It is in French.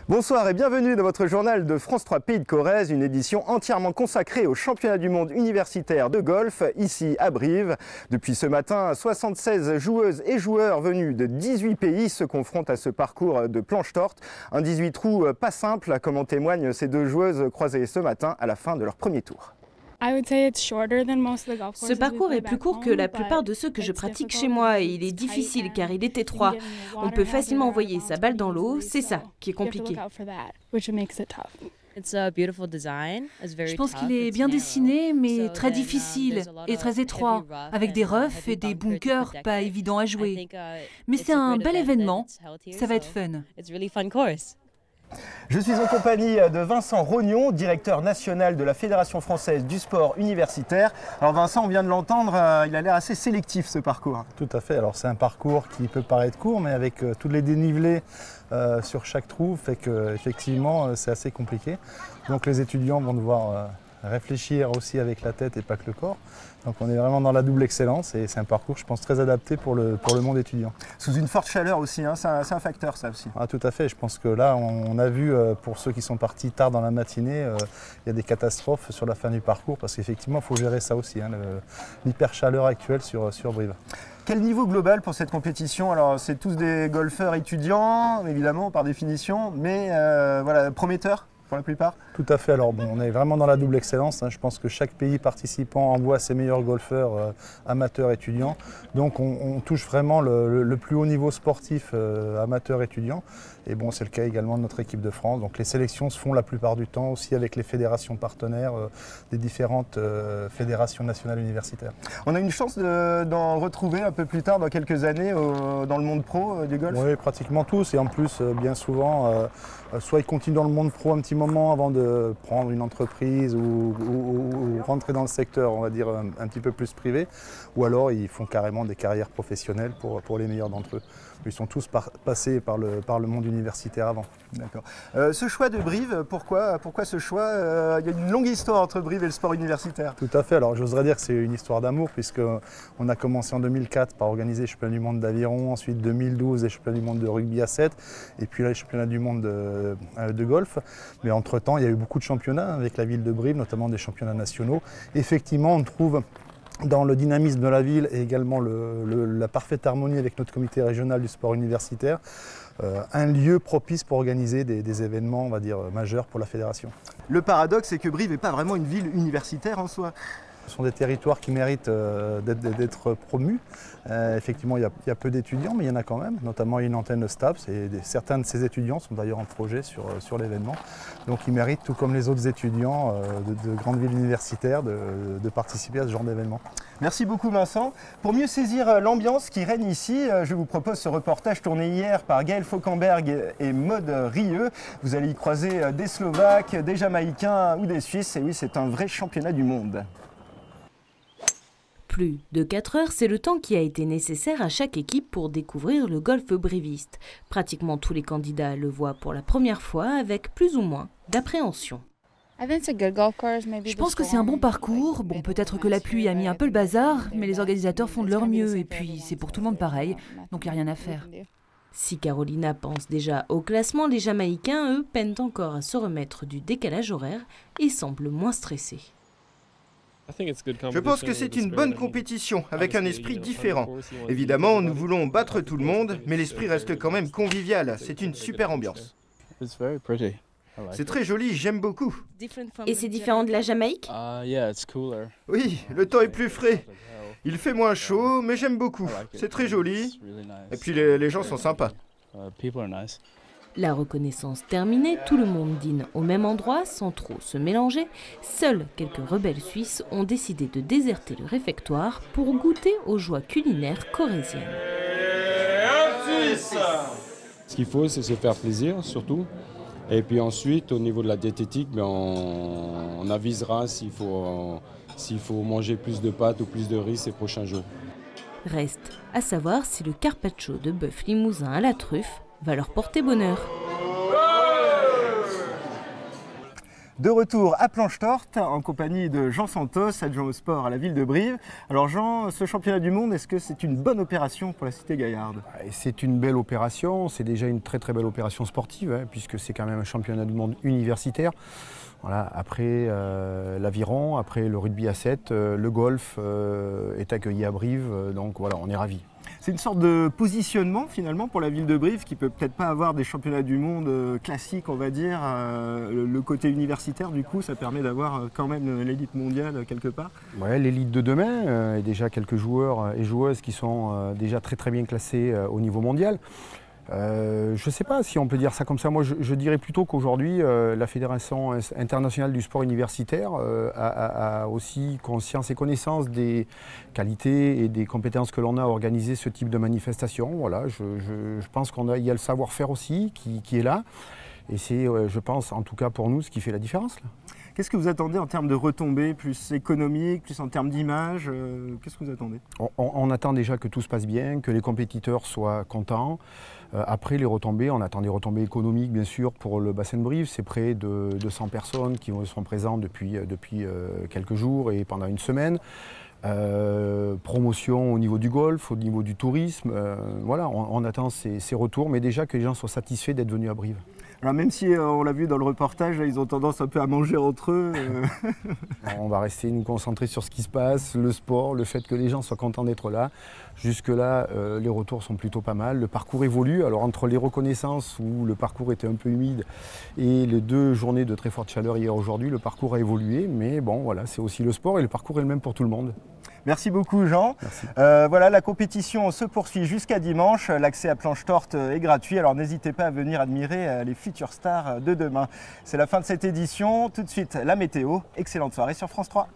Bonsoir et bienvenue dans votre journal de France 3 Pays de Corrèze, une édition entièrement consacrée au championnat du monde universitaire de golf, ici à Brive. Depuis ce matin, 76 joueuses et joueurs venus de 18 pays se confrontent à ce parcours de planche torte. Un 18 trous pas simple, comme en témoignent ces deux joueuses croisées ce matin à la fin de leur premier tour. Ce parcours est plus court que la plupart de ceux que je pratique chez moi et il est difficile car il est étroit. On peut facilement envoyer sa balle dans l'eau, c'est ça qui est compliqué. Je pense qu'il est bien dessiné, mais très difficile et très étroit, avec des roughs et des bunkers pas évidents à jouer. Mais c'est un bel événement, ça va être fun. Je suis en compagnie de Vincent Rognon, directeur national de la Fédération française du sport universitaire. Alors Vincent, on vient de l'entendre, il a l'air assez sélectif ce parcours. Tout à fait, alors c'est un parcours qui peut paraître court, mais avec tous les dénivelés sur chaque trou, fait qu'effectivement c'est assez compliqué. Donc les étudiants vont devoir réfléchir aussi avec la tête et pas que le corps. Donc on est vraiment dans la double excellence et c'est un parcours, je pense, très adapté pour le monde étudiant. Sous une forte chaleur aussi, hein, c'est un facteur ça aussi. Ah, tout à fait, je pense que là on a vu pour ceux qui sont partis tard dans la matinée, il y a des catastrophes sur la fin du parcours parce qu'effectivement il faut gérer ça aussi, hein, l'hyper chaleur actuelle sur Brive. Quel niveau global pour cette compétition? Alors c'est tous des golfeurs étudiants, évidemment par définition, mais voilà, prometteurs pour la plupart? Tout à fait, alors bon, on est vraiment dans la double excellence, hein. Je pense que chaque pays participant envoie ses meilleurs golfeurs amateurs étudiants. Donc on touche vraiment le plus haut niveau sportif amateur étudiant. Et bon, c'est le cas également de notre équipe de France. Donc les sélections se font la plupart du temps aussi avec les fédérations partenaires des différentes fédérations nationales universitaires. On a une chance d'en retrouver un peu plus tard, dans quelques années, dans le monde pro du golf? Oui, pratiquement tous. Et en plus, bien souvent, soit ils continuent dans le monde pro un petit moment avant de prendre une entreprise ou rentrer dans le secteur, on va dire, un petit peu plus privé, ou alors ils font carrément des carrières professionnelles pour les meilleurs d'entre eux. Ils sont tous passés par le monde universitaire avant. D'accord. Ce choix de Brive, pourquoi ce choix? Il y a une longue histoire entre Brive et le sport universitaire. Tout à fait. Alors j'oserais dire que c'est une histoire d'amour puisqu'on a commencé en 2004 par organiser les championnats du monde d'aviron, ensuite 2012 les championnats du monde de rugby à 7 et puis là les championnats du monde de golf. Mais entre-temps, il y a eu beaucoup de championnats avec la ville de Brive, notamment des championnats nationaux. Effectivement, on trouve dans le dynamisme de la ville et également la parfaite harmonie avec notre comité régional du sport universitaire, un lieu propice pour organiser des événements, on va dire, majeurs pour la fédération. Le paradoxe, c'est que Brive n'est pas vraiment une ville universitaire en soi. Ce sont des territoires qui méritent d'être promus. Effectivement, il y a peu d'étudiants, mais il y en a quand même. Notamment, il y a une antenne de STAPS et certains de ces étudiants sont d'ailleurs en projet sur l'événement. Donc, ils méritent, tout comme les autres étudiants de grandes villes universitaires, de participer à ce genre d'événement. Merci beaucoup Vincent. Pour mieux saisir l'ambiance qui règne ici, je vous propose ce reportage tourné hier par Gaël Fauquemberg et Maud Rieux. Vous allez y croiser des Slovaques, des Jamaïcains ou des Suisses. Et oui, c'est un vrai championnat du monde. Plus de 4 heures, c'est le temps qui a été nécessaire à chaque équipe pour découvrir le golf briviste. Pratiquement tous les candidats le voient pour la première fois avec plus ou moins d'appréhension. Je pense que c'est un bon parcours. Bon, peut-être que la pluie a mis un peu le bazar, mais les organisateurs font de leur mieux et puis c'est pour tout le monde pareil, donc il n'y a rien à faire. Si Carolina pense déjà au classement, les Jamaïcains, eux, peinent encore à se remettre du décalage horaire et semblent moins stressés. Je pense que c'est une bonne compétition, avec un esprit différent. Évidemment, nous voulons battre tout le monde, mais l'esprit reste quand même convivial. C'est une super ambiance. C'est très joli, j'aime beaucoup. Et c'est différent de la Jamaïque? Oui, le temps est plus frais. Il fait moins chaud, mais j'aime beaucoup. C'est très joli. Et puis les gens sont sympas. La reconnaissance terminée, tout le monde dîne au même endroit sans trop se mélanger. Seuls quelques rebelles suisses ont décidé de déserter le réfectoire pour goûter aux joies culinaires corréziennes. Ce qu'il faut, c'est se faire plaisir surtout. Et puis ensuite, au niveau de la diététique, on avisera s'il faut manger plus de pâtes ou plus de riz ces prochains jours. Reste à savoir si le carpaccio de bœuf limousin à la truffe va leur porter bonheur. De retour à Planche-Torte en compagnie de Jean Santos, adjoint au sport à la ville de Brive. Alors Jean, ce championnat du monde, est-ce que c'est une bonne opération pour la cité gaillarde? C'est une belle opération, c'est déjà une très belle opération sportive, hein, puisque c'est quand même un championnat du monde universitaire. Voilà, après l'aviron, après le rugby à 7, le golf est accueilli à Brive, donc voilà, on est ravis. C'est une sorte de positionnement finalement pour la ville de Brive qui peut peut-être pas avoir des championnats du monde classiques, on va dire. Le côté universitaire, du coup, ça permet d'avoir quand même l'élite mondiale quelque part. Ouais, l'élite de demain, et déjà quelques joueurs et joueuses qui sont déjà très bien classés au niveau mondial. Je ne sais pas si on peut dire ça comme ça. Moi, je dirais plutôt qu'aujourd'hui, la Fédération internationale du sport universitaire a aussi conscience et connaissance des qualités et des compétences que l'on a à organiser ce type de manifestation. Voilà, je pense qu'il y a le savoir-faire aussi qui est là. Et c'est, je pense, en tout cas pour nous, ce qui fait la différence, là. Qu'est-ce que vous attendez en termes de retombées, plus économiques, plus en termes d'image? Qu'est-ce que vous attendez? On attend déjà que tout se passe bien, que les compétiteurs soient contents. Après les retombées, on attend des retombées économiques bien sûr pour le bassin de Brive. C'est près de 200 personnes qui sont présentes depuis quelques jours et pendant une semaine. Promotion au niveau du golf, au niveau du tourisme. Voilà, on attend ces retours, mais déjà que les gens soient satisfaits d'être venus à Brive. Alors même si on l'a vu dans le reportage, ils ont tendance un peu à manger entre eux. On va rester nous concentrer sur ce qui se passe, le sport, le fait que les gens soient contents d'être là. Jusque-là, les retours sont plutôt pas mal. Le parcours évolue. Alors entre les reconnaissances où le parcours était un peu humide et les 2 journées de très forte chaleur hier aujourd'hui, le parcours a évolué. Mais bon, voilà, c'est aussi le sport et le parcours est le même pour tout le monde. Merci beaucoup Jean. Merci. Voilà, la compétition se poursuit jusqu'à dimanche. L'accès à Planche-Torte est gratuit, alors n'hésitez pas à venir admirer les futures stars de demain. C'est la fin de cette édition. Tout de suite, la météo. Excellente soirée sur France 3.